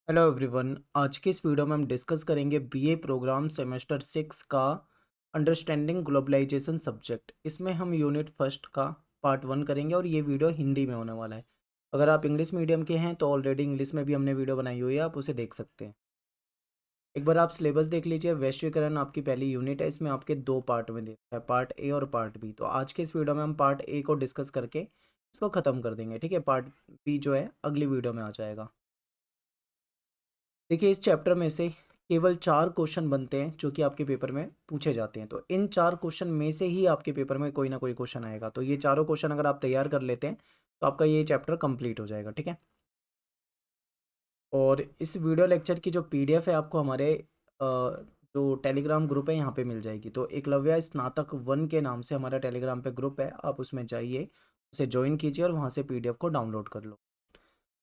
Hello everyone. आज की इस वीडियो में हम डिस्कस करेंगे बीए प्रोग्राम सेमेस्टर 6 का अंडरस्टैंडिंग ग्लोबलाइजेशन सब्जेक्ट। इसमें हम यूनिट फर्स्ट का पार्ट 1 करेंगे और ये वीडियो हिंदी में होने वाला है। अगर आप इंग्लिश मीडियम के हैं तो ऑलरेडी इंग्लिश में भी हमने वीडियो बनाई हुई है, आप उसे देख सकते हैं। एक बार आप सिलेबस देख लीजिए। वैश्वीकरण आपकी पहली यूनिट है, इसमें आपके दो पार्ट में देता है, पार्ट ए और पार्ट बी। तो आज के इस वीडियो में हम पार्ट ए को डिस्कस करके इसको ख़त्म कर देंगे, ठीक है। पार्ट बी जो है अगली वीडियो में आ जाएगा। देखिए, इस चैप्टर में से केवल 4 क्वेश्चन बनते हैं जो कि आपके पेपर में पूछे जाते हैं। तो इन 4 क्वेश्चन में से ही आपके पेपर में कोई ना कोई क्वेश्चन आएगा। तो ये चारों क्वेश्चन अगर आप तैयार कर लेते हैं तो आपका ये चैप्टर कंप्लीट हो जाएगा, ठीक है। और इस वीडियो लेक्चर की जो पीडीएफ है आपको हमारे जो टेलीग्राम ग्रुप है यहाँ पे मिल जाएगी। तो एकलव्य स्नातक 1 के नाम से हमारा टेलीग्राम पे ग्रुप है, आप उसमें जाइए, उसे ज्वाइन कीजिए और वहाँ से पीडीएफ को डाउनलोड कर लो।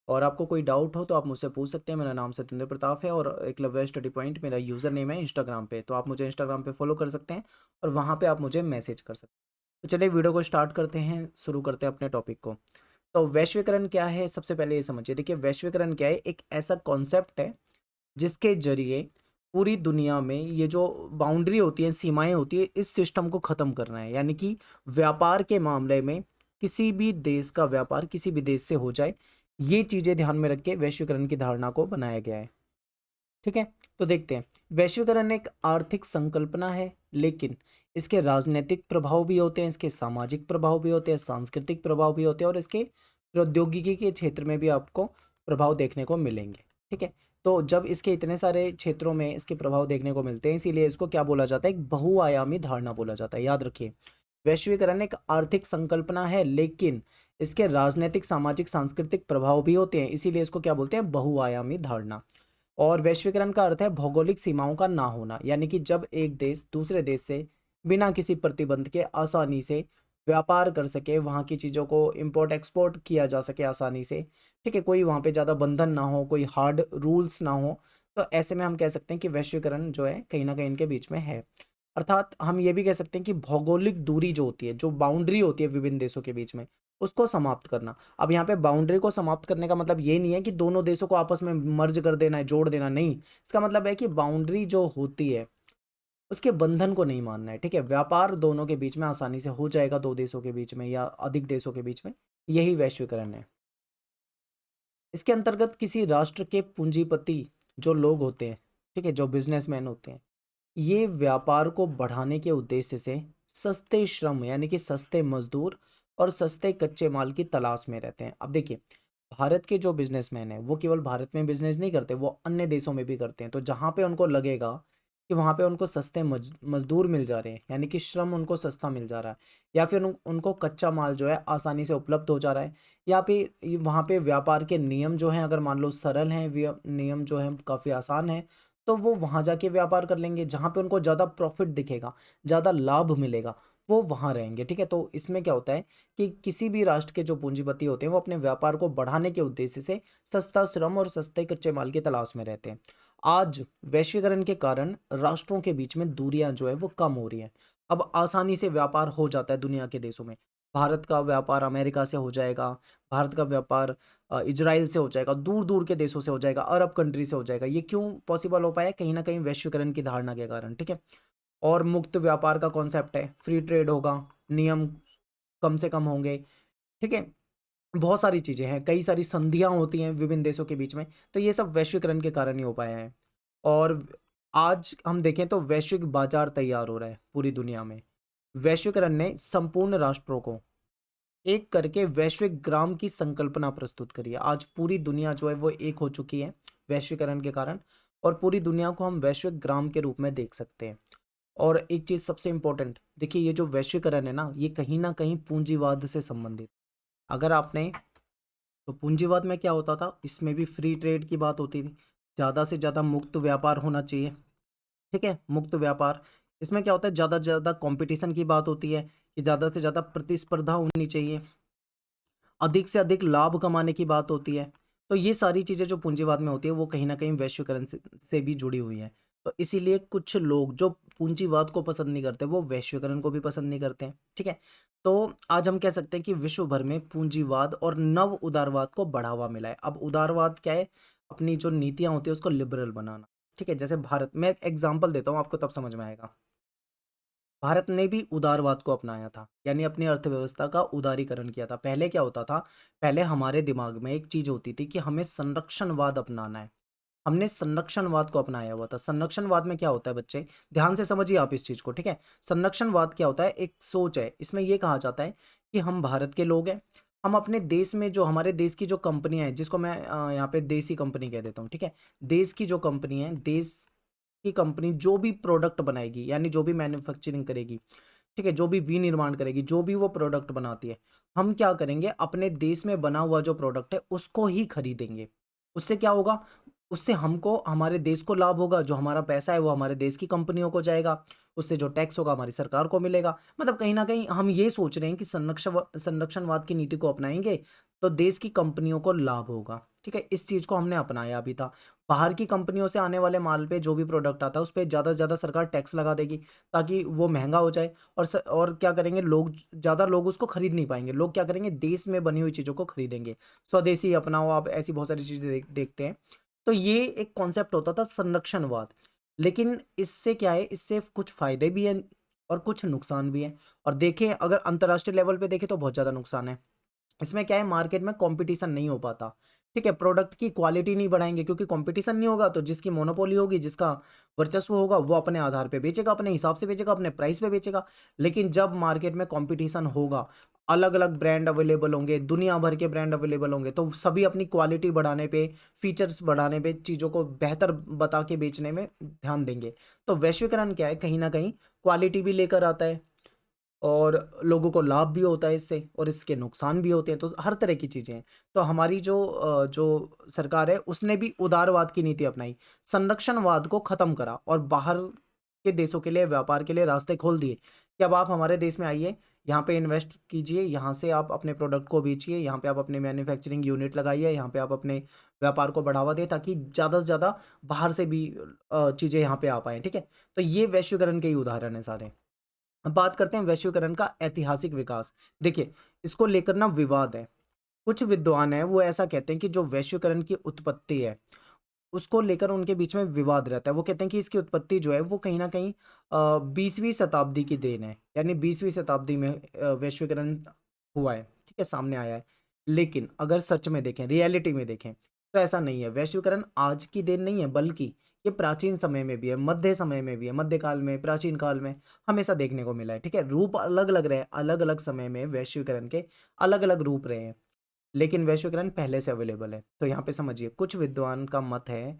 और आपको कोई डाउट हो तो आप मुझसे पूछ सकते हैं। मेरा नाम सत्येंद्र प्रताप है और एकलव्य स्टडी पॉइंट मेरा यूज़र नेम है इंस्टाग्राम पे। तो आप मुझे इंस्टाग्राम पे फॉलो कर सकते हैं और वहाँ पे आप मुझे मैसेज कर सकते हैं। तो चलिए वीडियो को स्टार्ट करते हैं, शुरू करते हैं अपने टॉपिक को। तो वैश्वीकरण क्या है, सबसे पहले ये समझिए। देखिए, वैश्वीकरण क्या है, एक ऐसा कॉन्सेप्ट है जिसके जरिए पूरी दुनिया में ये जो बाउंड्री होती है, सीमाएं होती है, इस सिस्टम को ख़त्म करना है। यानी कि व्यापार के मामले में किसी भी देश का व्यापार किसी भी देश से हो जाए, ये चीज़ें ध्यान में रख के वैश्वीकरण की धारणा को बनाया गया है, ठीक है। तो देखते हैं, वैश्वीकरण एक आर्थिक संकल्पना है, लेकिन इसके राजनीतिक प्रभाव भी होते हैं, इसके सामाजिक प्रभाव भी होते हैं, सांस्कृतिक प्रभाव भी होते हैं और इसके प्रौद्योगिकी के क्षेत्र में भी आपको प्रभाव देखने को मिलेंगे, ठीक है। तो जब इसके इतने सारे क्षेत्रों में इसके प्रभाव देखने को मिलते हैं, इसीलिए इसको क्या बोला जाता है, एक बहुआयामी धारणा बोला जाता है। याद रखिए, वैश्वीकरण एक आर्थिक संकल्पना है, लेकिन इसके राजनीतिक, सामाजिक, सांस्कृतिक प्रभाव भी होते हैं, इसीलिए इसको क्या बोलते हैं, बहुआयामी धारणा। और वैश्वीकरण का अर्थ है भौगोलिक सीमाओं का ना होना। यानी कि जब एक देश दूसरे देश से बिना किसी प्रतिबंध के आसानी से व्यापार कर सके, वहाँ की चीज़ों को इंपोर्ट एक्सपोर्ट किया जा सके आसानी से, ठीक है, कोई वहाँ पे ज़्यादा बंधन ना हो, कोई हार्ड रूल्स ना हो, तो ऐसे में हम कह सकते हैं कि वैश्वीकरण जो है कहीं ना कहीं इनके बीच में है। अर्थात हम ये भी कह सकते हैं कि भौगोलिक दूरी जो होती है, जो बाउंड्री होती है विभिन्न देशों के बीच में, उसको समाप्त करना। अब यहाँ पे बाउंड्री को समाप्त करने का मतलब ये नहीं है कि दोनों देशों को आपस में मर्ज कर देना है, जोड़ देना, नहीं। इसका मतलब है कि बाउंड्री जो होती है उसके बंधन को नहीं मानना है, ठीक है। व्यापार दोनों के बीच में आसानी से हो जाएगा, दो देशों के बीच में या अधिक देशों के बीच में, यही वैश्वीकरण है। इसके अंतर्गत किसी राष्ट्र के पूंजीपति जो लोग होते हैं, ठीक है, जो बिजनेसमैन होते हैं, ये व्यापार को बढ़ाने के उद्देश्य से सस्ते श्रम यानी कि सस्ते मजदूर और सस्ते कच्चे माल की तलाश में रहते हैं। अब देखिए, भारत के जो बिजनेसमैन हैं वो केवल भारत में बिजनेस नहीं करते, वो अन्य देशों में भी करते हैं। तो जहाँ पे उनको लगेगा कि वहाँ पे उनको सस्ते मजदूर मिल जा रहे हैं, यानी कि श्रम उनको सस्ता मिल जा रहा है, या फिर उनको कच्चा माल जो है आसानी से उपलब्ध हो जा रहा है, या फिर वहाँ पे व्यापार के नियम जो हैं अगर मान लो सरल हैं, नियम जो हैं काफ़ी आसान है, तो वो वहाँ जाके व्यापार कर लेंगे। जहाँ पे उनको ज़्यादा प्रॉफिट दिखेगा, ज़्यादा लाभ मिलेगा, वो वहाँ रहेंगे, ठीक है। तो इसमें क्या होता है कि किसी भी राष्ट्र के जो पूंजीपति होते हैं वो अपने व्यापार को बढ़ाने के उद्देश्य से सस्ता श्रम और सस्ते कच्चे माल की तलाश में रहते हैं। आज वैश्वीकरण के कारण राष्ट्रों के बीच में दूरियां जो है वो कम हो रही हैं। अब आसानी से व्यापार हो जाता है दुनिया के देशों में। भारत का व्यापार अमेरिका से हो जाएगा, भारत का व्यापार इजराइल से हो जाएगा, दूर दूर के देशों से हो जाएगा, अरब कंट्री से हो जाएगा। ये क्यों पॉसिबल हो पाया, कहीं ना कहीं वैश्वीकरण की धारणा के कारण, ठीक है। और मुक्त व्यापार का कॉन्सेप्ट है, फ्री ट्रेड होगा, नियम कम से कम होंगे, ठीक है। बहुत सारी चीजें हैं, कई सारी संधियां होती हैं विभिन्न देशों के बीच में, तो ये सब वैश्वीकरण के कारण ही हो पाया है। और आज हम देखें तो वैश्विक बाजार तैयार हो रहा है पूरी दुनिया में। वैश्वीकरण ने संपूर्ण राष्ट्रों को एक करके वैश्विक ग्राम की संकल्पना प्रस्तुत करी है। आज पूरी दुनिया जो है वो एक हो चुकी है वैश्वीकरण के कारण, और पूरी दुनिया को हम वैश्विक ग्राम के रूप में देख सकते हैं। और एक चीज सबसे इंपॉर्टेंट, देखिए, ये जो वैश्वीकरण है ना कहीं पूंजीवाद से संबंधित। अगर आपने, तो पूंजीवाद में क्या होता था, इसमें भी फ्री ट्रेड की बात होती थी, ज़्यादा से ज़्यादा मुक्त व्यापार होना चाहिए, ठीक है, मुक्त व्यापार। इसमें क्या होता है, ज़्यादा से ज़्यादा कंपटीशन की बात होती है कि ज़्यादा से ज़्यादा प्रतिस्पर्धा होनी चाहिए, अधिक से अधिक लाभ कमाने की बात होती है। तो ये सारी चीज़ें जो पूंजीवाद में होती है वो कहीं ना कहीं वैश्वीकरण से भी जुड़ी हुई हैं। तो इसीलिए कुछ लोग जो पूंजीवाद को पसंद नहीं करते वो वैश्वीकरण को भी पसंद नहीं करते हैं, ठीक है। तो आज हम कह सकते हैं कि विश्व भर में पूंजीवाद और नव उदारवाद को बढ़ावा मिला है। अब उदारवाद क्या है, अपनी जो नीतियाँ होती है उसको लिबरल बनाना, ठीक है? जैसे भारत, मैं एक एग्ज़ाम्पल देता हूँ आपको तब समझ में आएगा। भारत ने भी उदारवाद को अपनाया था, यानी अपनी अर्थव्यवस्था का उदारीकरण किया था। पहले क्या होता था, पहले हमारे दिमाग में एक चीज़ होती थी कि हमें संरक्षणवाद अपनाना है। हमने संरक्षणवाद को अपनाया हुआ था। संरक्षणवाद में क्या होता है बच्चे, ध्यान से समझिए आप इस चीज़ को, ठीक है? संरक्षणवाद क्या होता है, एक सोच है। इसमें ये कहा जाता है कि हम भारत के लोग हैं, हम अपने देश में जो हमारे देश की जो कंपनियाँ हैं, जिसको मैं यहाँ पे देसी कंपनी कह देता हूँ, ठीक है? देश की जो कंपनी है, देश की कंपनी जो भी प्रोडक्ट बनाएगी, यानी जो भी मैन्युफैक्चरिंग करेगी, ठीक है? जो भी विनिर्माण करेगी, जो भी वो प्रोडक्ट बनाती है, हम क्या करेंगे, अपने देश में बना हुआ जो प्रोडक्ट है उसको ही खरीदेंगे। उससे क्या होगा, उससे हमको, हमारे देश को लाभ होगा, जो हमारा पैसा है वो हमारे देश की कंपनियों को जाएगा, उससे जो टैक्स होगा हमारी सरकार को मिलेगा। मतलब कहीं न कहीं हम ये सोच रहे हैं कि संरक्षणवाद की नीति को अपनाएँगे, तो देश की कंपनियों को लाभ होगा, ठीक है? इस चीज़ को हमने अपनाया अभी था। बाहर की कंपनियों से आने वाले माल पे जो भी प्रोडक्ट आता है, उस पे ज़्यादा से ज़्यादा सरकार टैक्स लगा देगी, ताकि वो महँगा हो जाए। और क्या करेंगे लोग, ज़्यादा लोग उसको खरीद नहीं पाएँगे। लोग क्या करेंगे, देश में बनी हुई चीज़ों को खरीदेंगे। स्वदेशी अपनाओ, आप ऐसी बहुत सारी चीज़ें देखते हैं। तो ये एक कॉन्सेप्ट होता था संरक्षणवाद। लेकिन इससे क्या है, इससे कुछ फ़ायदे भी हैं और कुछ नुकसान भी हैं। और देखें, अगर अंतर्राष्ट्रीय लेवल पे देखें तो बहुत ज़्यादा नुकसान है। इसमें क्या है, मार्केट में कंपटीशन नहीं हो पाता, ठीक है? प्रोडक्ट की क्वालिटी नहीं बढ़ाएँगे, क्योंकि कंपटीशन नहीं होगा तो जिसकी मोनोपोली होगी, जिसका वर्चस्व होगा, वो अपने आधार पे बेचेगा, अपने हिसाब से बेचेगा, अपने प्राइस पे बेचेगा। लेकिन जब मार्केट में कंपटीशन होगा, अलग-अलग ब्रांड अवेलेबल होंगे, दुनिया भर के ब्रांड अवेलेबल होंगे, तो सभी अपनी क्वालिटी बढ़ाने पे, फीचर्स बढ़ाने पे, चीज़ों को बेहतर बता के बेचने में ध्यान देंगे। तो वैश्वीकरण क्या है, कहीं न कहीं क्वालिटी भी लेकर आता है, और लोगों को लाभ भी होता है इससे, और इसके नुकसान भी होते हैं, तो हर तरह की चीज़ें हैं। तो हमारी जो सरकार है उसने भी उदारवाद की नीति अपनाई, संरक्षणवाद को ख़त्म करा और बाहर के देशों के लिए व्यापार के लिए रास्ते खोल दिए कि अब आप हमारे देश में आइए, यहाँ पे इन्वेस्ट कीजिए, यहाँ से आप अपने प्रोडक्ट को बेचिए, यहाँ पे आप अपने मैन्युफैक्चरिंग यूनिट लगाइए, यहाँ पे आप अपने व्यापार को बढ़ावा दें, ताकि ज़्यादा से ज़्यादा बाहर से भी चीज़ें यहाँ पे आ पाएँ, ठीक है? तो ये वैश्वीकरण के ही उदाहरण हैं सारे। अब बात करते हैं वैश्वीकरण का ऐतिहासिक विकास। देखिए, इसको लेकर ना विवाद है। कुछ विद्वान हैं वो ऐसा कहते हैं कि जो वैश्वीकरण की उत्पत्ति है, उसको लेकर उनके बीच में विवाद रहता है। वो कहते हैं कि इसकी उत्पत्ति जो है वो कहीं न कहीं 20वीं शताब्दी की देन है। यानी 20वीं शताब्दी में वैश्वीकरण हुआ है, ठीक है? सामने आया है। लेकिन अगर सच में देखें, रियलिटी में देखें, तो ऐसा नहीं है। वैश्वीकरण आज की देन नहीं है, बल्कि ये प्राचीन समय में भी है, मध्य समय में भी है, मध्यकाल में, प्राचीन काल में हमेशा देखने को मिला है, ठीक है? रूप अलग-अलग रहे, अलग-अलग समय में वैश्वीकरण के अलग-अलग रूप रहे हैं। लेकिन वैश्वीकरण पहले से अवेलेबल है। तो यहाँ पे समझिए, कुछ विद्वान का मत है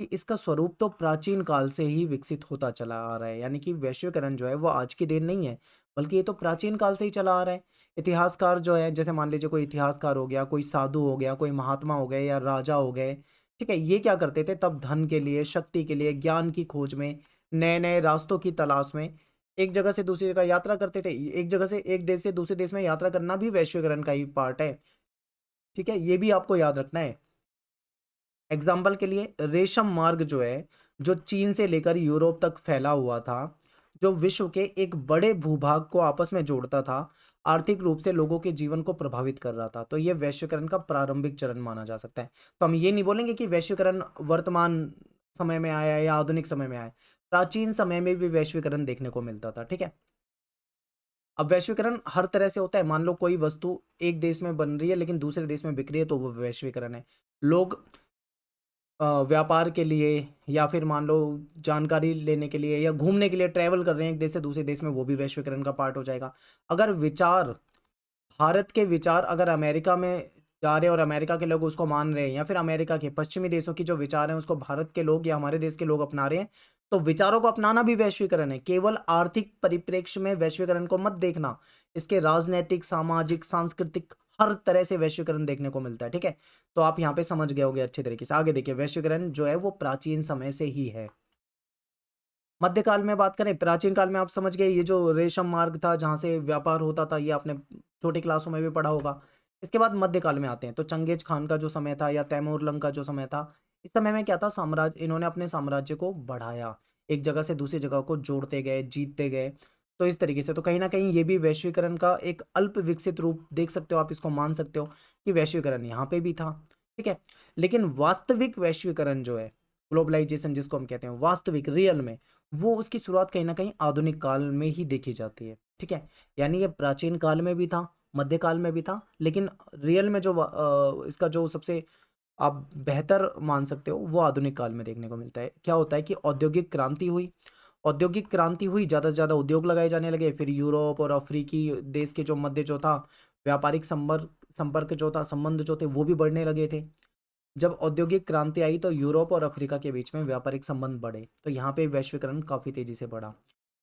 कि इसका स्वरूप तो प्राचीन काल से ही विकसित होता चला आ रहा है। यानी कि वैश्वीकरण जो है वो आज की देन नहीं है, बल्कि ये तो प्राचीन काल से ही चला आ रहा है। इतिहासकार जो है, जैसे मान लीजिए कोई इतिहासकार हो गया, कोई साधु हो गया, कोई महात्मा हो गए या राजा हो गए, ठीक है? ये क्या करते थे तब, धन के लिए, शक्ति के लिए, ज्ञान की खोज में, नए-नए रास्तों की तलाश में एक जगह से दूसरी जगह यात्रा करते थे। एक जगह से, एक देश से दूसरे देश में यात्रा करना भी वैश्वीकरण का ही पार्ट है। ठीक है? ये भी आपको याद रखना है। एग्ज़ाम्पल के लिए रेशम मार्ग जो है, जो चीन से लेकर यूरोप तक फैला हुआ था, जो विश्व के एक बड़े भूभाग को आपस में जोड़ता था, आर्थिक रूप से लोगों के जीवन को प्रभावित कर रहा था। तो ये वैश्वीकरण का प्रारंभिक चरण माना जा सकता है। तो हम ये नहीं बोलेंगे कि वैश्वीकरण वर्तमान समय में आया है या आधुनिक समय में आया है। प्राचीन समय में भी वैश्वीकरण देखने को मिलता था, ठीक है? अब वैश्वीकरण हर तरह से होता है। मान लो कोई वस्तु एक देश में बन रही है लेकिन दूसरे देश में बिक रही है, तो वो वैश्वीकरण है। लोग व्यापार के लिए, या फिर मान लो जानकारी लेने के लिए या घूमने के लिए ट्रैवल कर रहे हैं एक देश से दूसरे देश में, वो भी वैश्वीकरण का पार्ट हो जाएगा। अगर विचार, भारत के विचार अगर अमेरिका में जा रहे हैं और अमेरिका के लोग उसको मान रहे हैं, या फिर अमेरिका के पश्चिमी देशों की जो विचार हैं उसको भारत के लोग या हमारे देश के लोग अपना रहे हैं, तो विचारों को अपनाना भी वैश्वीकरण है। केवल आर्थिक परिप्रेक्ष्य में वैश्वीकरण को मत देखना, इसके राजनैतिक, सामाजिक, सांस्कृतिक हर तरह से वैश्वीकरण देखने को मिलता है, ठीक है? तो आप यहाँ पे समझ गए होंगे अच्छे तरीके से। आगे देखिए, वैश्वीकरण जो है वो प्राचीन समय से ही है। मध्यकाल में बात करें, प्राचीन काल में आप समझ गए, ये जो रेशम मार्ग था जहाँ से व्यापार होता था, ये आपने छोटी क्लासों में भी पढ़ा होगा। इसके बाद मध्यकाल में आते हैं, तो चंगेज खान का जो समय था या तैमूरलंग का जो समय था, इस समय में क्या था, साम्राज्य, इन्होंने अपने साम्राज्य को बढ़ाया, एक जगह से दूसरी जगह को जोड़ते गए, जीतते गए। तो इस तरीके से, तो कहीं न कहीं ये भी वैश्वीकरण का एक अल्प विकसित रूप देख सकते हो आप, इसको मान सकते हो कि वैश्वीकरण यहाँ पे भी था, ठीक है। लेकिन वास्तविक वैश्वीकरण जो है, ग्लोबलाइजेशन जिसको हम कहते हैं, वास्तविक रियल में, वो उसकी शुरुआत कहीं ना कहीं आधुनिक काल में ही देखी जाती है। ठीक है, यानी ये प्राचीन काल में भी था, मध्यकाल में भी था, लेकिन रियल में जो इसका जो सबसे आप बेहतर मान सकते हो वो आधुनिक काल में देखने को मिलता है। क्या होता है कि औद्योगिक क्रांति हुई, औद्योगिक क्रांति हुई, ज़्यादा से ज़्यादा उद्योग लगाए जाने लगे, फिर यूरोप और अफ्रीकी देश के जो मध्य जो था व्यापारिक संपर्क संपर्क जो था, संबंध जो थे वो भी बढ़ने लगे थे। जब औद्योगिक क्रांति आई तो यूरोप और अफ्रीका के बीच में व्यापारिक संबंध बढ़े, तो यहाँ पे वैश्वीकरण काफ़ी तेजी से बढ़ा।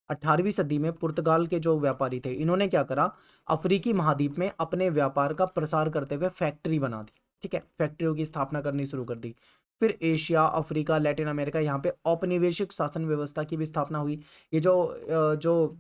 18वीं सदी में पुर्तगाल के जो व्यापारी थे, इन्होंने क्या करा, अफ्रीकी महाद्वीप में अपने व्यापार का प्रसार करते हुए फैक्ट्री बना दी। ठीक है, फैक्ट्रियों की स्थापना करनी शुरू कर दी। फिर एशिया, अफ्रीका, लैटिन अमेरिका, यहाँ पे औपनिवेशिक शासन व्यवस्था की भी स्थापना हुई। ये जो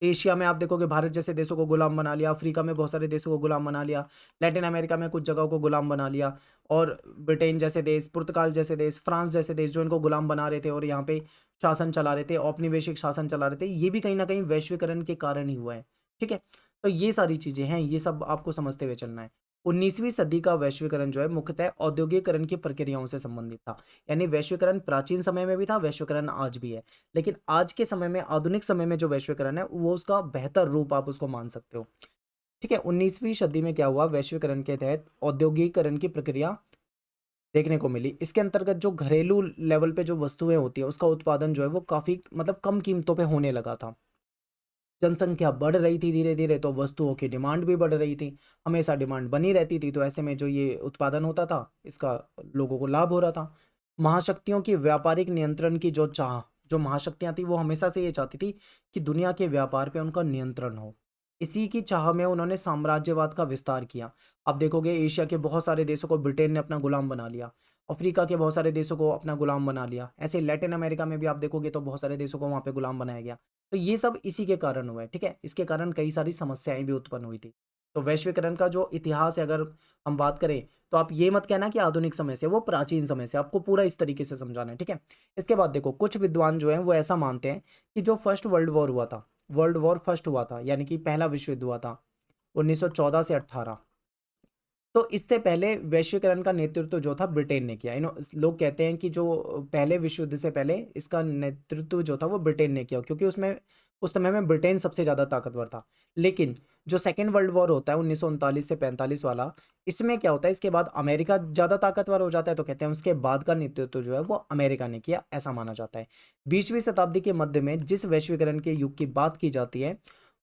एशिया में आप देखोगे भारत जैसे देशों को गुलाम बना लिया, अफ्रीका में बहुत सारे देशों को गुलाम बना लिया, लैटिन अमेरिका में कुछ जगहों को गुलाम बना लिया, और ब्रिटेन जैसे देश, पुर्तगाल जैसे देश, फ्रांस जैसे देश जो इनको गुलाम बना रहे थे और यहाँ पे शासन चला रहे थे, औपनिवेशिक शासन चला रहे थे, ये भी कहीं ना कहीं वैश्वीकरण के कारण ही हुआ है। ठीक है, तो ये सारी चीजें हैं, ये सब आपको समझते हुए चलना है। 19वीं सदी का वैश्वीकरण जो है मुख्यतः औद्योगिकरण की प्रक्रियाओं से संबंधित था। यानी वैश्वीकरण प्राचीन समय में भी था, वैश्वीकरण आज भी है, लेकिन आज के समय में, आधुनिक समय में जो वैश्वीकरण है वो उसका बेहतर रूप आप उसको मान सकते हो। ठीक है, 19वीं सदी में क्या हुआ, वैश्वीकरण के तहत औद्योगिकरण की प्रक्रिया देखने को मिली। इसके अंतर्गत जो घरेलू लेवल पे जो वस्तुएं होती है उसका उत्पादन जो है वो काफी मतलब कम कीमतों पे होने लगा था। जनसंख्या बढ़ रही थी धीरे धीरे, तो वस्तुओं की डिमांड भी बढ़ रही थी, हमेशा डिमांड बनी रहती थी, तो ऐसे में जो ये उत्पादन होता था इसका लोगों को लाभ हो रहा था। महाशक्तियों की व्यापारिक नियंत्रण की जो चाह, जो महाशक्तियां थी वो हमेशा से ये चाहती थी कि दुनिया के व्यापार पे उनका नियंत्रण हो। इसी की चाह में उन्होंने साम्राज्यवाद का विस्तार किया। अब देखोगे एशिया के बहुत सारे देशों को ब्रिटेन ने अपना गुलाम बना लिया, अफ्रीका के बहुत सारे देशों को अपना गुलाम बना लिया, ऐसे लैटिन अमेरिका में भी आप देखोगे तो बहुत सारे देशों को वहां पे गुलाम बनाया गया। तो ये सब इसी के कारण हुआ है। ठीक है, इसके कारण कई सारी समस्याएं भी उत्पन्न हुई थी। तो वैश्वीकरण का जो इतिहास है अगर हम बात करें, तो आप ये मत कहना कि आधुनिक समय से, वो प्राचीन समय से, आपको पूरा इस तरीके से समझाना है। ठीक है, इसके बाद देखो कुछ विद्वान जो हैं वो ऐसा मानते हैं कि जो फर्स्ट वर्ल्ड वॉर हुआ था, वर्ल्ड वॉर फर्स्ट हुआ था, यानी कि पहला विश्व युद्ध हुआ था 1914 से 18, तो इससे पहले वैश्वीकरण का नेतृत्व जो था ब्रिटेन ने किया। लोग कहते हैं कि जो पहले विश्व युद्ध से पहले इसका नेतृत्व जो था वो ब्रिटेन ने किया, क्योंकि उसमें उस समय में ब्रिटेन सबसे ज़्यादा ताकतवर था। लेकिन जो सेकेंड वर्ल्ड वॉर होता है 1939 से 45 वाला, इसमें क्या होता है, इसके बाद अमेरिका ज़्यादा ताकतवर हो जाता है, तो कहते हैं उसके बाद का नेतृत्व जो है वो अमेरिका ने किया, ऐसा माना जाता है। 20वीं शताब्दी के मध्य में जिस वैश्वीकरण के युग की बात की जाती है,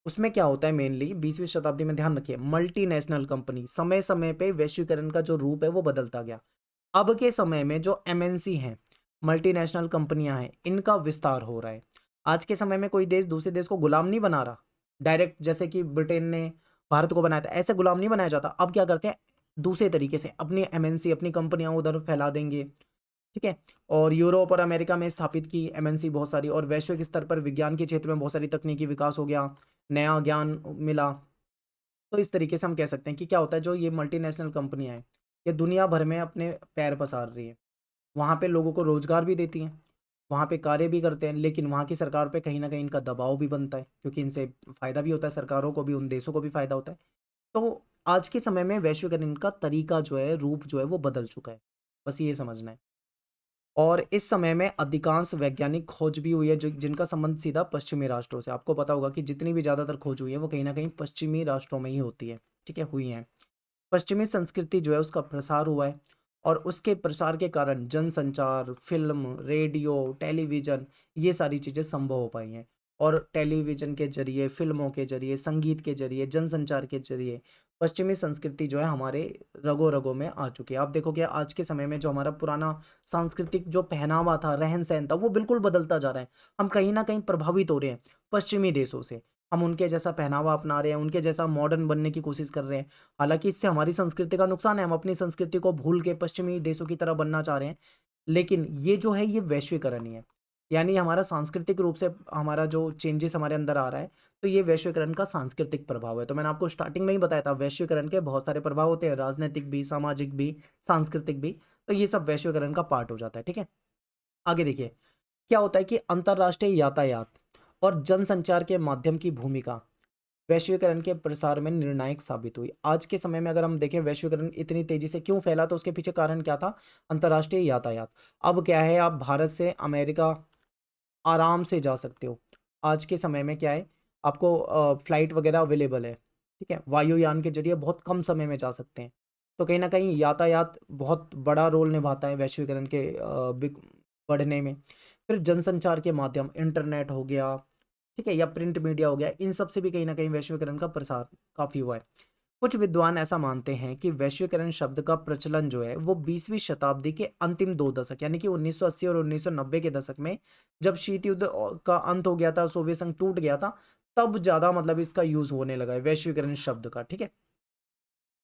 उसमें क्या होता है, मेनली 20वीं शताब्दी में, ध्यान रखिए, मल्टीनेशनल कंपनी, समय समय पे वैश्वीकरण का जो रूप है वो बदलता गया। अब के समय में जो एमएनसी हैं, मल्टीनेशनल कंपनियां हैं, इनका विस्तार हो रहा है। आज के समय में कोई देश दूसरे देश को गुलाम नहीं बना रहा डायरेक्ट, जैसे कि ब्रिटेन ने भारत को बनाया था, ऐसे गुलाम नहीं बनाया जाता। अब क्या करते हैं, दूसरे तरीके से अपनी एमएनसी, अपनी कंपनियां उधर फैला देंगे। ठीक है, और यूरोप और अमेरिका में स्थापित की एमएनसी बहुत सारी, और वैश्विक स्तर पर विज्ञान के क्षेत्र में बहुत सारी तकनीकी विकास हो गया, नया ज्ञान मिला। तो इस तरीके से हम कह सकते हैं कि क्या होता है, जो ये मल्टीनेशनल कंपनियां हैं ये दुनिया भर में अपने पैर पसार रही है, वहाँ पे लोगों को रोजगार भी देती हैं, वहाँ पे कार्य भी करते हैं, लेकिन वहाँ की सरकार पे कहीं ना कहीं इनका दबाव भी बनता है, क्योंकि इनसे फायदा भी होता है, सरकारों को भी, उन देशों को भी फायदा होता है। तो आज के समय में वैश्वीकरण का तरीका जो है, रूप जो है वो बदल चुका है, बस ये समझना है। और इस समय में अधिकांश वैज्ञानिक खोज भी हुई है जो जिनका संबंध सीधा पश्चिमी राष्ट्रों से, आपको पता होगा कि जितनी भी ज़्यादातर खोज हुई है वो कहीं ना कहीं पश्चिमी राष्ट्रों में ही होती है। ठीक है, हुई है। पश्चिमी संस्कृति जो है उसका प्रसार हुआ है, और उसके प्रसार के कारण जनसंचार, फिल्म, रेडियो, टेलीविज़न, ये सारी चीज़ें संभव हो पाई हैं। और टेलीविज़न के जरिए, फिल्मों के जरिए, संगीत के जरिए, जनसंचार के जरिए पश्चिमी संस्कृति जो है हमारे रगों रगों में आ चुकी है। आप देखोगे आज के समय में जो हमारा पुराना सांस्कृतिक जो पहनावा था, रहन सहन था, वो बिल्कुल बदलता जा रहा है। हम कहीं ना कहीं प्रभावित हो रहे हैं पश्चिमी देशों से, हम उनके जैसा पहनावा अपना रहे हैं, उनके जैसा मॉडर्न बनने की कोशिश कर रहे हैं। हालाँकि इससे हमारी संस्कृति का नुकसान है, हम अपनी संस्कृति को भूल के पश्चिमी देशों की तरह बनना चाह रहे हैं। लेकिन ये जो है ये वैश्वीकरण ही है, यानी हमारा सांस्कृतिक रूप से हमारा जो चेंजेस हमारे अंदर आ रहा है, तो ये वैश्वीकरण का सांस्कृतिक प्रभाव है। तो मैंने आपको स्टार्टिंग में ही बताया था वैश्वीकरण के बहुत सारे प्रभाव होते हैं, राजनीतिक भी, सामाजिक भी, सांस्कृतिक भी। तो ये सब वैश्वीकरण का पार्ट हो जाता है। ठीक है, आगे देखिए क्या होता है कि अंतरराष्ट्रीय यातायात और जनसंचार के माध्यम की भूमिका, वैश्वीकरण के प्रसार में निर्णायक साबित हुई। आज के समय में अगर हम देखें वैश्वीकरण इतनी तेजी से क्यों फैला, तो उसके पीछे कारण क्या था? अंतर्राष्ट्रीय यातायात। अब क्या है, आप भारत से अमेरिका आराम से जा सकते हो। आज के समय में क्या है, आपको फ्लाइट वगैरह अवेलेबल है, ठीक है, वायुयान के जरिए बहुत कम समय में जा सकते हैं। तो कहीं ना कहीं यातायात बहुत बड़ा रोल निभाता है वैश्वीकरण के बढ़ने में। फिर जनसंचार के माध्यम, इंटरनेट हो गया, ठीक है, या प्रिंट मीडिया हो गया, इन सब से भी कहीं ना कहीं वैश्वीकरण का प्रसार काफ़ी हुआ है। कुछ विद्वान ऐसा मानते हैं कि वैश्वीकरण शब्द का प्रचलन जो है वो 20वीं शताब्दी के अंतिम 2 दशक यानी कि 1980 और 1990 के दशक में, जब शीत युद्ध का अंत हो गया था, सोवियत संघ टूट गया था, तब ज्यादा मतलब इसका यूज होने लगा है वैश्वीकरण शब्द का, ठीक है।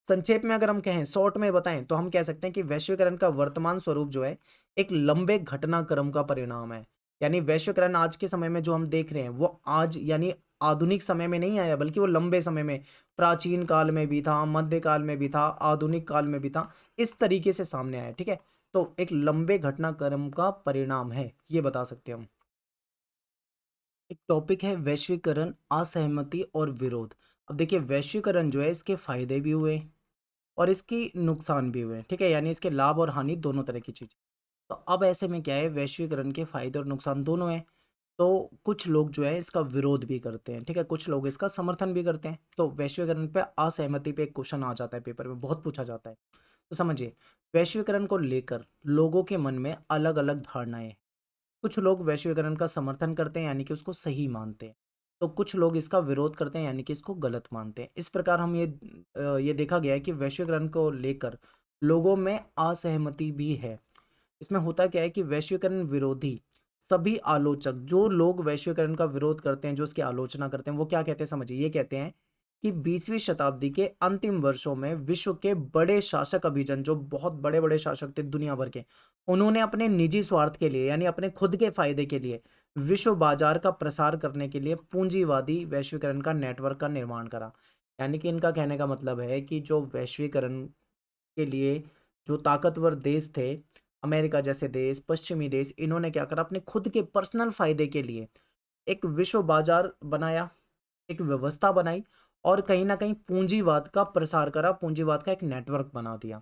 संक्षेप में अगर हम कहें, शॉर्ट में बताएं, तो हम कह सकते हैं कि वैश्वीकरण का वर्तमान स्वरूप जो है एक लंबे घटनाक्रम का परिणाम है। यानी वैश्वीकरण आज के समय में जो हम देख रहे हैं वो आज यानी आधुनिक समय में नहीं आया, बल्कि वो लंबे समय में, प्राचीन काल में भी था, मध्य काल में भी था, आधुनिक काल में भी था, इस तरीके से सामने आया, ठीक है। तो एक लंबे घटनाक्रम का परिणाम है, ये बता सकते हैं हम। एक टॉपिक है वैश्वीकरण, असहमति और विरोध। अब देखिए वैश्वीकरण जो है इसके फायदे भी हुए और इसकी नुकसान भी हुए, ठीक है, यानी इसके लाभ और हानि दोनों तरह की चीज। तो अब ऐसे में क्या है, वैश्वीकरण के फायदे और नुकसान दोनों हैं। तो कुछ लोग जो है इसका विरोध भी करते हैं, ठीक है, कुछ लोग इसका समर्थन भी करते हैं। तो वैश्वीकरण पे असहमति पे एक क्वेश्चन आ जाता है, पेपर में बहुत पूछा जाता है। तो समझिए, वैश्वीकरण को लेकर लोगों के मन में अलग अलग धारणाएं हैं। कुछ लोग वैश्वीकरण का समर्थन करते हैं, यानी कि उसको सही मानते हैं। तो कुछ लोग इसका विरोध करते हैं, यानी कि इसको गलत मानते हैं। इस प्रकार हम ये देखा गया है कि वैश्वीकरण को लेकर लोगों में असहमति भी है। इसमें होता क्या है कि वैश्वीकरण विरोधी सभी आलोचक, जो लोग वैश्वीकरण का विरोध करते हैं, जो उसकी आलोचना करते हैं, वो क्या कहते हैं समझिए, ये कहते हैं कि 20वीं शताब्दी के अंतिम वर्षों में विश्व के बड़े शासक अभिजन, जो बहुत बड़े बड़े शासक थे दुनिया भर के, उन्होंने अपने निजी स्वार्थ के लिए, यानी अपने खुद के फायदे के लिए, विश्व बाजार का प्रसार करने के लिए पूंजीवादी वैश्वीकरण का नेटवर्क का निर्माण करा। यानी कि इनका कहने का मतलब है कि जो वैश्वीकरण के लिए जो ताकतवर देश थे, अमेरिका जैसे देश, पश्चिमी देश, इन्होंने क्या करा, अपने खुद के पर्सनल फायदे के लिए एक विश्व बाजार बनाया, एक व्यवस्था बनाई, और कहीं ना कहीं पूंजीवाद का प्रसार करा, पूंजीवाद का एक नेटवर्क बना दिया।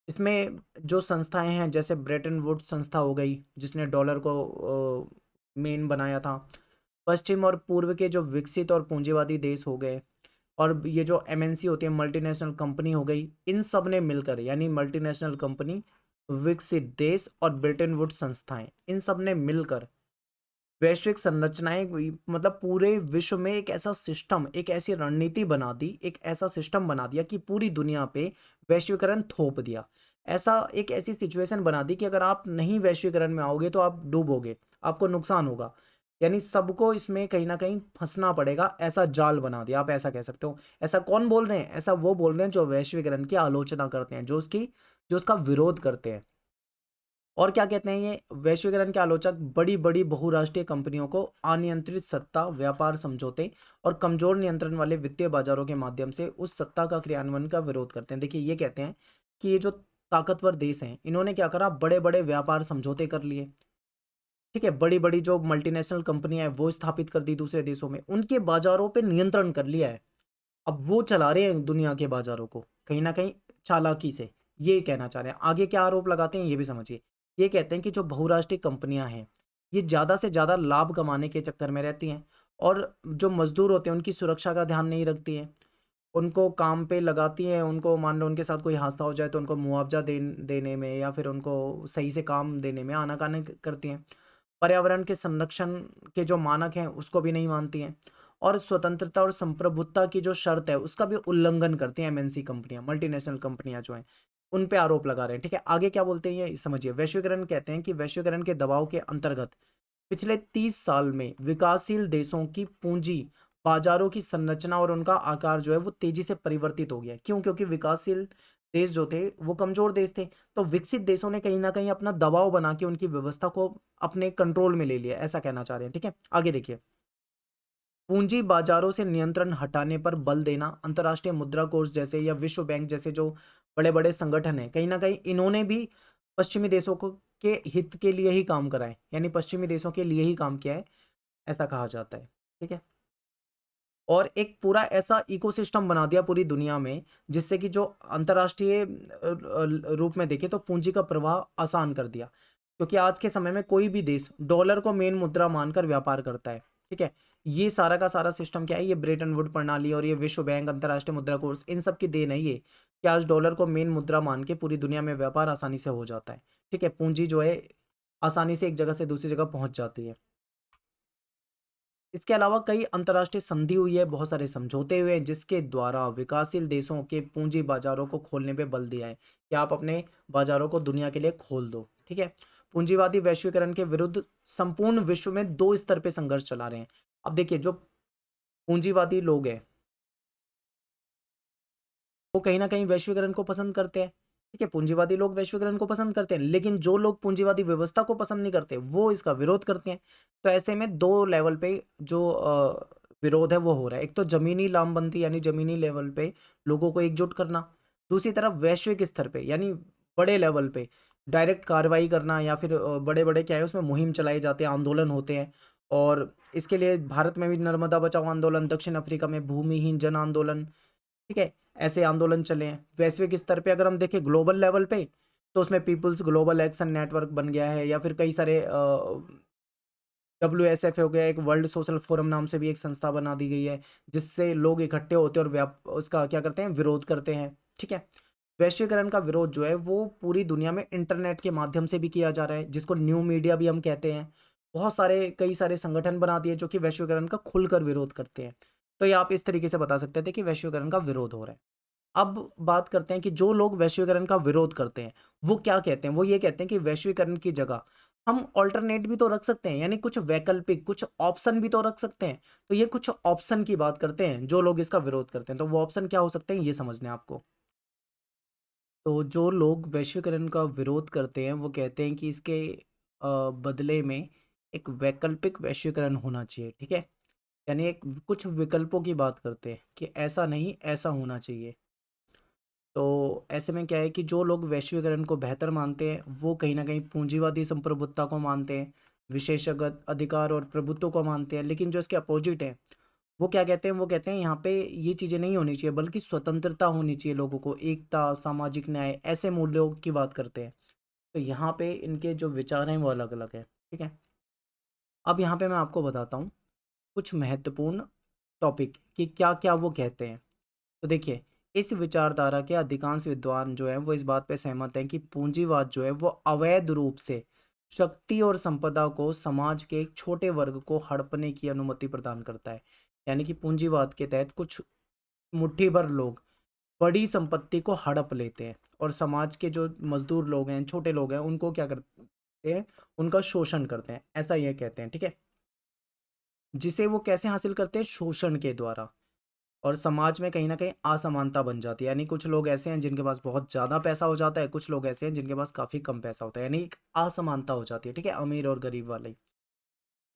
इसमें जो संस्थाएं हैं, जैसे ब्रेटन वुड्स संस्था हो गई, जिसने डॉलर को मेन बनाया था, पश्चिम और पूर्व के जो विकसित और पूंजीवादी देश हो गए, और ये जो एमएनसी होती है, मल्टीनेशनल कंपनी हो गई, इन सब ने मिलकर, यानी मल्टीनेशनल कंपनी, विकसित देश और ब्रिटेन वुड्स संस्थाएं, इन सब ने मिलकर वैश्विक संरचनाएं मतलब पूरे विश्व में एक ऐसा सिस्टम, एक ऐसी रणनीति बना दी, एक ऐसा सिस्टम बना दिया कि पूरी दुनिया पे वैश्वीकरण थोप दिया। ऐसा एक ऐसी सिचुएशन बना दी कि अगर आप नहीं वैश्वीकरण में आओगे तो आप डूबोगे, आपको नुकसान होगा, यानी सबको इसमें कहीं ना कहीं फंसना पड़ेगा, ऐसा जाल बना दिया, आप ऐसा कह सकते हो। ऐसा कौन बोल रहे हैं? ऐसा वो बोल रहे हैं जो वैश्वीकरण की आलोचना करते हैं, जो उसका विरोध करते हैं। और क्या कहते हैं ये वैश्वीकरण के आलोचक? बड़ी बड़ी बहुराष्ट्रीय कंपनियों को अनियंत्रित सत्ता, व्यापार समझौते और कमजोर नियंत्रण वाले वित्तीय बाजारों के माध्यम से उस सत्ता का क्रियान्वयन का विरोध करते हैं। देखिए ये कहते हैं कि ये जो ताकतवर देश हैं, इन्होंने क्या करा, बड़े बड़े व्यापार समझौते कर लिए, ठीक है, बड़ी बड़ी जो मल्टीनेशनल कंपनियां हैं वो स्थापित कर दी दूसरे देशों में, उनके बाजारों पे नियंत्रण कर लिया है। अब वो चला रहे हैं दुनिया के बाजारों को कहीं ना कहीं चालाकी से। ये कहना चाह रहे हैं। आगे क्या आरोप लगाते हैं ये भी समझिए। ये कहते हैं कि जो बहुराष्ट्रीय कंपनियां हैं, ये ज़्यादा से ज़्यादा लाभ कमाने के चक्कर में रहती हैं, और जो मजदूर होते हैं उनकी सुरक्षा का ध्यान नहीं रखती हैं, उनको काम पे लगाती हैं, उनको मान लो उनके साथ कोई हादसा हो जाए तो उनको मुआवजा देने में, या फिर उनको सही से काम देने में आनाकानी करती हैं। पर्यावरण के संरक्षण के जो मानक हैं उसको भी नहीं मानती हैं, और स्वतंत्रता और संप्रभुता की जो शर्त है उसका भी उल्लंघन करती हैं एमएनसी कंपनियां, मल्टीनेशनल कंपनियां जो हैं, उन पे आरोप लगा रहे हैं, ठीक है। आगे क्या बोलते हैं ये समझिए। वैश्वीकरण कहते हैं कि वैश्वीकरण के दबाव के अंतर्गत पिछले 30 साल में विकासशील देशों की पूंजी बाजारों की संरचना और उनका आकार जो है वो तेजी से परिवर्तित हो गया। क्यों? क्योंकि विकासशील देश जो थे वो कमजोर देश थे, तो विकसित देशों ने कहीं ना कहीं अपना दबाव बना के उनकी व्यवस्था को अपने कंट्रोल में ले लिया, ऐसा कहना चाह रहे हैं, ठीक है। आगे देखिए, पूंजी बाजारों से नियंत्रण हटाने पर बल देना, अंतर्राष्ट्रीय मुद्रा कोष जैसे या विश्व बैंक जैसे जो बड़े बड़े संगठन हैं, कहीं ना कहीं इन्होंने भी पश्चिमी देशों को के हित के लिए ही काम करा है, यानी पश्चिमी देशों के लिए ही काम किया है, ऐसा कहा जाता है, ठीक है। और एक पूरा ऐसा इकोसिस्टम बना दिया पूरी दुनिया में, जिससे कि जो अंतर्राष्ट्रीय रूप में देखें तो पूंजी का प्रवाह आसान कर दिया। क्योंकि आज के समय में कोई भी देश डॉलर को मेन मुद्रा मानकर व्यापार करता है, ठीक है। ये सारा का सारा सिस्टम क्या है, ये ब्रेटन वुड प्रणाली और ये विश्व बैंक, अंतर्राष्ट्रीय मुद्रा कोष, इन सब की देन है ये, कि आज डॉलर को मेन मुद्रा मान के पूरी दुनिया में व्यापार आसानी से हो जाता है, ठीक है। पूंजी जो है आसानी से एक जगह से दूसरी जगह पहुंच जाती है। इसके अलावा कई अंतर्राष्ट्रीय संधि हुई है, बहुत सारे समझौते हुए हैं, जिसके द्वारा विकासशील देशों के पूंजी बाजारों को खोलने पे बल दिया है कि आप अपने बाजारों को दुनिया के लिए खोल दो, ठीक है। पूंजीवादी वैश्वीकरण के विरुद्ध संपूर्ण विश्व में दो स्तर पे संघर्ष चला रहे हैं। अब देखिए, जो पूंजीवादी लोग हैं वो कहीं ना कहीं वैश्वीकरण को पसंद करते हैं, ठीक है। पूंजीवादी लोग वैश्वीकरण को पसंद करते हैं, लेकिन जो लोग पूंजीवादी व्यवस्था को पसंद नहीं करते वो इसका विरोध करते हैं। तो ऐसे में दो लेवल पे जो विरोध है वो हो रहा है। एक तो जमीनी लामबंदी यानी जमीनी लेवल पे लोगों को एकजुट करना, दूसरी तरफ वैश्विक स्तर पे यानी बड़े लेवल पे डायरेक्ट कार्रवाई करना, या फिर बड़े बड़े क्या है उसमें मुहिम चलाए जाते हैं, आंदोलन होते हैं। और इसके लिए भारत में भी नर्मदा बचाओ आंदोलन, दक्षिण अफ्रीका में भूमिहीन जन आंदोलन, ठीक है, ऐसे आंदोलन चले हैं। वैश्विक स्तर पे अगर हम देखें ग्लोबल लेवल पे, तो उसमें पीपुल्स ग्लोबल एक्शन नेटवर्क बन गया है, या फिर कई सारे WSF हो गया, एक वर्ल्ड सोशल फोरम नाम से भी एक संस्था बना दी गई है, जिससे लोग इकट्ठे होते हैं और उसका क्या करते हैं, विरोध करते हैं, ठीक है। वैश्वीकरण का विरोध जो है वो पूरी दुनिया में इंटरनेट के माध्यम से भी किया जा रहा है, जिसको न्यू मीडिया भी हम कहते हैं। बहुत सारे कई सारे संगठन बना दिए जो कि वैश्वीकरण का खुलकर विरोध करते हैं। तो ये आप इस तरीके से बता सकते थे कि वैश्वीकरण का विरोध हो रहा है। अब बात करते हैं कि जो लोग वैश्वीकरण का विरोध करते हैं वो क्या कहते हैं। वो ये कहते हैं कि वैश्वीकरण की जगह हम ऑल्टरनेट भी तो रख सकते हैं, यानी कुछ वैकल्पिक कुछ ऑप्शन भी तो रख सकते हैं। तो ये कुछ ऑप्शन की बात करते हैं जो लोग इसका विरोध करते हैं। तो वो ऑप्शन क्या हो सकते हैं ये समझने हैं आपको। तो जो लोग वैश्वीकरण का विरोध करते हैं वो कहते हैं कि इसके बदले में एक वैकल्पिक वैश्वीकरण होना चाहिए, ठीक है। यानी एक कुछ विकल्पों की बात करते हैं कि ऐसा नहीं ऐसा होना चाहिए। तो ऐसे में क्या है कि जो लोग वैश्वीकरण को बेहतर मानते हैं वो कहीं ना कहीं पूंजीवादी संप्रभुता को मानते हैं, विशेषज्ञ अधिकार और प्रभुत्व को मानते हैं। लेकिन जो इसके अपोजिट है वो क्या कहते हैं, वो कहते हैं यहाँ पे ये चीज़ें नहीं होनी चाहिए, बल्कि स्वतंत्रता होनी चाहिए, लोगों को एकता, सामाजिक न्याय, ऐसे मूल्यों की बात करते हैं। तो यहाँ पे इनके जो विचार हैं वो अलग अलग है, ठीक है। अब यहाँ पे मैं आपको बताता हूँ कुछ महत्वपूर्ण टॉपिक कि क्या क्या वो कहते हैं। तो देखिए, इस विचारधारा के अधिकांश विद्वान जो हैं वो इस बात पे सहमत हैं कि पूंजीवाद जो है वो अवैध रूप से शक्ति और संपदा को समाज के एक छोटे वर्ग को हड़पने की अनुमति प्रदान करता है। यानी कि पूंजीवाद के तहत कुछ मुट्ठी भर लोग बड़ी संपत्ति को हड़प लेते हैं और समाज के जो मजदूर लोग हैं, छोटे लोग हैं, उनको क्या करते हैं, उनका शोषण करते हैं, ऐसा ये कहते हैं, ठीक है। जिसे वो कैसे हासिल करते हैं, शोषण के द्वारा। और समाज में कहीं न कहीं असमानता बन जाती है, यानी कुछ लोग ऐसे हैं जिनके पास बहुत ज़्यादा पैसा हो जाता है, कुछ लोग ऐसे हैं जिनके पास काफ़ी कम पैसा होता है, यानी एक असमानता हो जाती है, ठीक है, अमीर और गरीब वाली,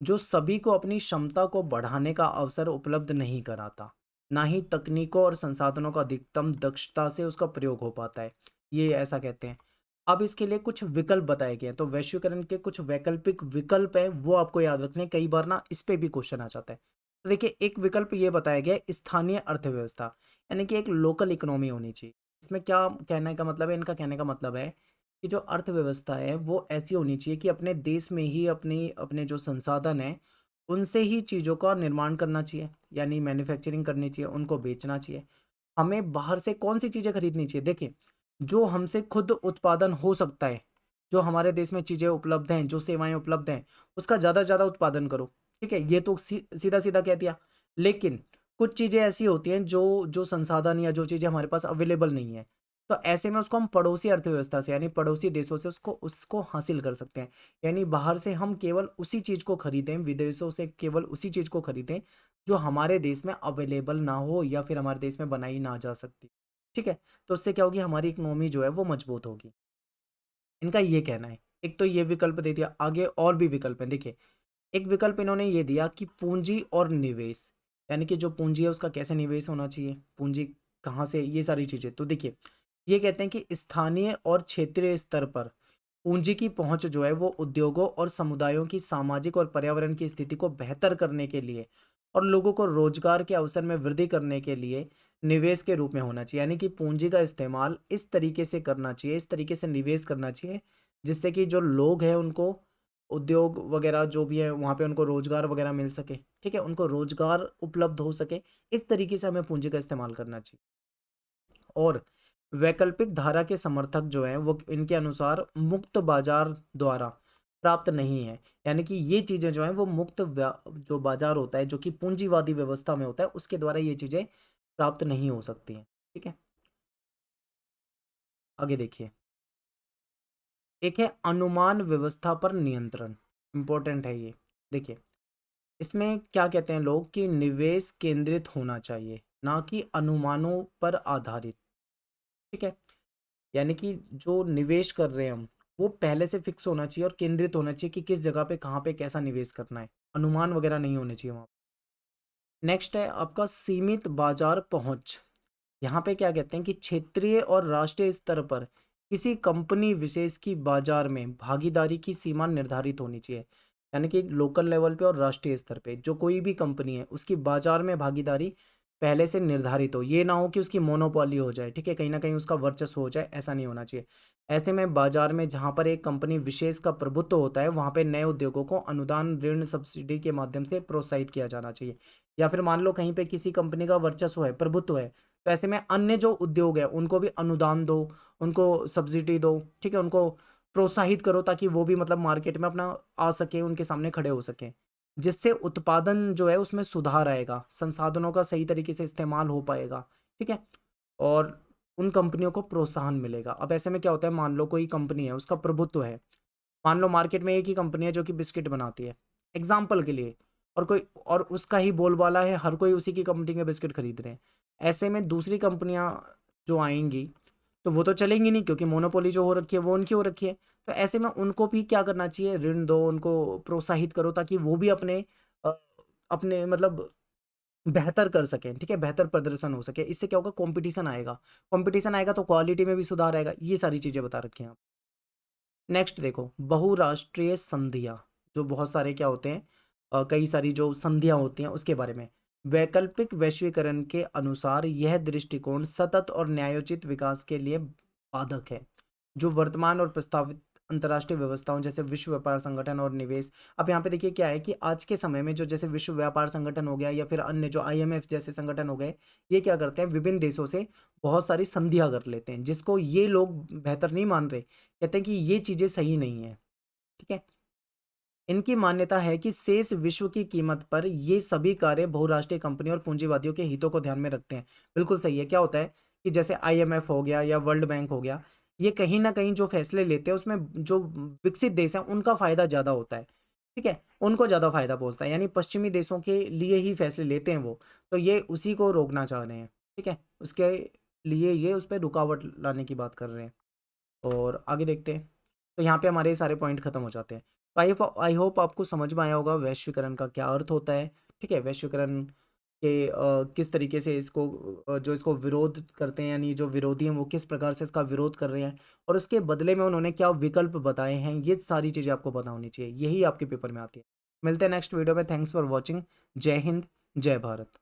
जो सभी को अपनी क्षमता को बढ़ाने का अवसर उपलब्ध नहीं कराता, ना ही तकनीकों और संसाधनों का अधिकतम दक्षता से उसका प्रयोग हो पाता है, ये ऐसा कहते हैं। अब इसके लिए कुछ विकल्प बताए गए हैं, तो वैश्वीकरण के कुछ वैकल्पिक विकल्प हैं, वो आपको याद रखने, कई बार ना इस पे भी क्वेश्चन आ जाता है। तो देखिए, एक विकल्प ये बताया गया है, स्थानीय अर्थव्यवस्था, यानी कि एक लोकल इकोनॉमी होनी चाहिए। इसमें क्या कहने का मतलब है, इनका कहने का मतलब है कि जो अर्थव्यवस्था है वो ऐसी होनी चाहिए कि अपने देश में ही अपनी अपने जो संसाधन हैं उनसे ही चीज़ों का निर्माण करना चाहिए, यानी मैन्युफैक्चरिंग करनी चाहिए, उनको बेचना चाहिए। हमें बाहर से कौन सी चीज़ें खरीदनी चाहिए, देखिए, जो हमसे खुद उत्पादन हो सकता है, जो हमारे देश में चीज़ें उपलब्ध हैं, जो सेवाएं उपलब्ध हैं, उसका ज़्यादा से ज़्यादा उत्पादन करो, ठीक है। ये तो सीधा सीधा कह दिया। लेकिन कुछ चीज़ें ऐसी होती हैं जो जो संसाधन या जो चीज़ें हमारे पास अवेलेबल नहीं है, तो ऐसे में उसको हम पड़ोसी अर्थव्यवस्था से यानी पड़ोसी देशों से उसको उसको हासिल कर सकते हैं। यानी बाहर से हम केवल उसी चीज़ को खरीदें, विदेशों से केवल उसी चीज़ को खरीदें जो हमारे देश में अवेलेबल ना हो या फिर हमारे देश में बनाई ना जा सकती, ठीक है। तो उससे क्या होगी, हमारी इकोनॉमी जो है वो मजबूत होगी। इनका ये कहना है। एक तो ये विकल्प दे दिया, आगे और भी विकल्प हैं, देखिए। एक विकल्प इन्होंने ये दिया कि पूंजी और निवेश, यानी कि जो पूंजी है उसका कैसे निवेश होना चाहिए, पूंजी कहाँ से, ये सारी चीज़ें। तो देखिए, ये कहते हैं कि स्थानीय और क्षेत्रीय स्तर पर पूंजी की पहुंच जो है वो उद्योगों और समुदायों की सामाजिक और पर्यावरण की स्थिति को बेहतर करने के लिए और लोगों को रोजगार के अवसर में वृद्धि करने के लिए निवेश के रूप में होना चाहिए। यानी कि पूंजी का इस्तेमाल इस तरीके से करना चाहिए, इस तरीके से निवेश करना चाहिए, जिससे कि जो लोग हैं उनको उद्योग वगैरह जो भी है वहाँ पे उनको रोजगार वगैरह मिल सके, ठीक है, उनको रोजगार उपलब्ध हो सके। इस तरीके से हमें पूंजी का इस्तेमाल करना चाहिए। और वैकल्पिक धारा के समर्थक जो हैं वो इनके अनुसार मुक्त बाजार द्वारा प्राप्त नहीं है। यानी कि ये चीजें जो हैं वो जो बाजार होता है जो कि पूंजीवादी व्यवस्था में होता है उसके द्वारा ये चीजें प्राप्त नहीं हो सकती हैं। ठीक है, आगे देखिए। एक है अनुमान व्यवस्था पर नियंत्रण, इंपॉर्टेंट है ये। देखिए, इसमें क्या कहते हैं लोग कि निवेश केंद्रित होना चाहिए, ना कि अनुमानों पर आधारित। ठीक है, यानी कि जो निवेश कर रहे हैं हम, वो पहले से फिक्स होना चाहिए और केंद्रित होना चाहिए कि किस जगह पे कहाँ पे कैसा निवेश करना है। अनुमान वगैरह नहीं होने चाहिए वहाँ। नेक्स्ट है आपका सीमित बाजार पहुंच। यहाँ पे क्या कहते हैं कि क्षेत्रीय और राष्ट्रीय स्तर पर किसी कंपनी विशेष की बाजार में भागीदारी की सीमा निर्धारित होनी चाहिए। यानी कि लोकल लेवल पे और राष्ट्रीय स्तर पे जो कोई भी कंपनी है उसकी बाजार में भागीदारी पहले से निर्धारित हो, ये ना हो कि उसकी मोनोपोली हो जाए, ठीक है, कहीं ना कहीं उसका वर्चस्व हो जाए, ऐसा नहीं होना चाहिए। ऐसे में बाजार में जहाँ पर एक कंपनी विशेष का प्रभुत्व होता है वहाँ पे नए उद्योगों को अनुदान, ऋण, सब्सिडी के माध्यम से प्रोत्साहित किया जाना चाहिए। या फिर मान लो कहीं पे किसी कंपनी का वर्चस्व है, प्रभुत्व है, तो ऐसे में अन्य जो उद्योग है उनको भी अनुदान दो, उनको सब्सिडी दो, ठीक है, उनको प्रोत्साहित करो ताकि वो भी मतलब मार्केट में अपना आ सके, उनके सामने खड़े हो सके, जिससे उत्पादन जो है उसमें सुधार आएगा, संसाधनों का सही तरीके से इस्तेमाल हो पाएगा। ठीक है, और उन कंपनियों को प्रोत्साहन मिलेगा। अब ऐसे में क्या होता है, मान लो कोई कंपनी है उसका प्रभुत्व है, मान लो मार्केट में एक ही कंपनी है जो कि बिस्किट बनाती है, एग्जाम्पल के लिए, और कोई और उसका ही बोलबाला है, हर कोई उसी की कंपनी के बिस्किट खरीद रहे हैं। ऐसे में दूसरी कंपनियां जो आएंगी तो वो तो चलेंगी नहीं, क्योंकि मोनोपोली जो हो रखी है वो उनकी हो रखी है। तो ऐसे में उनको भी क्या करना चाहिए, ऋण दो, उनको प्रोत्साहित करो ताकि वो भी अ, अपने मतलब बेहतर कर सकें, ठीक है, बेहतर प्रदर्शन हो सके। इससे क्या होगा, कंपटीशन आएगा, कंपटीशन आएगा तो क्वालिटी में भी सुधार आएगा। ये सारी चीजें बता रखी हैं। नेक्स्ट देखो, बहुराष्ट्रीय संधियां, जो बहुत सारे क्या होते हैं, कई सारी जो संधियां होती हैं उसके बारे में। वैकल्पिक वैश्वीकरण के अनुसार यह दृष्टिकोण सतत और न्यायोचित विकास के लिए बाधक है, जो वर्तमान और प्रस्तावित अंतर्राष्ट्रीय व्यवस्थाओं जैसे विश्व व्यापार संगठन और निवेश। अब यहाँ पे देखिए क्या है कि आज के समय में जो जैसे विश्व व्यापार संगठन हो गया या फिर अन्य जो आईएमएफ जैसे संगठन हो गए, ये क्या करते हैं, विभिन्न देशों से बहुत सारी संधियां कर लेते हैं, जिसको ये लोग बेहतर नहीं मान रहे, कहते हैं कि ये चीजें सही नहीं है। ठीक है, इनकी मान्यता है कि शेष विश्व की कीमत पर ये सभी कार्य बहुराष्ट्रीय कंपनी और पूंजीवादियों के हितों को ध्यान में रखते हैं। बिल्कुल सही है। क्या होता है कि जैसे आईएमएफ हो गया या वर्ल्ड बैंक हो गया, ये कहीं ना कहीं जो फैसले लेते हैं उसमें जो विकसित देश हैं उनका फायदा ज्यादा होता है। ठीक है, उनको ज्यादा फायदा पहुंचता है, यानी पश्चिमी देशों के लिए ही फैसले लेते हैं वो, तो ये उसी को रोकना चाह रहे हैं। ठीक है, उसके लिए ये उस पर रुकावट लाने की बात कर रहे हैं। और आगे देखते हैं। तो यहाँ पे हमारे सारे पॉइंट खत्म हो जाते हैं। तो आई होप आपको समझ में आया होगा वैश्वीकरण का क्या अर्थ होता है। ठीक है, वैश्वीकरण के किस तरीके से इसको जो इसको विरोध करते हैं, यानी जो विरोधी हैं वो किस प्रकार से इसका विरोध कर रहे हैं, और उसके बदले में उन्होंने क्या विकल्प बताए हैं, ये सारी चीज़ें आपको पता होनी चाहिए, यही आपके पेपर में आती है। मिलते हैं नेक्स्ट वीडियो में। Thanks for watching. जय हिंद, जय भारत।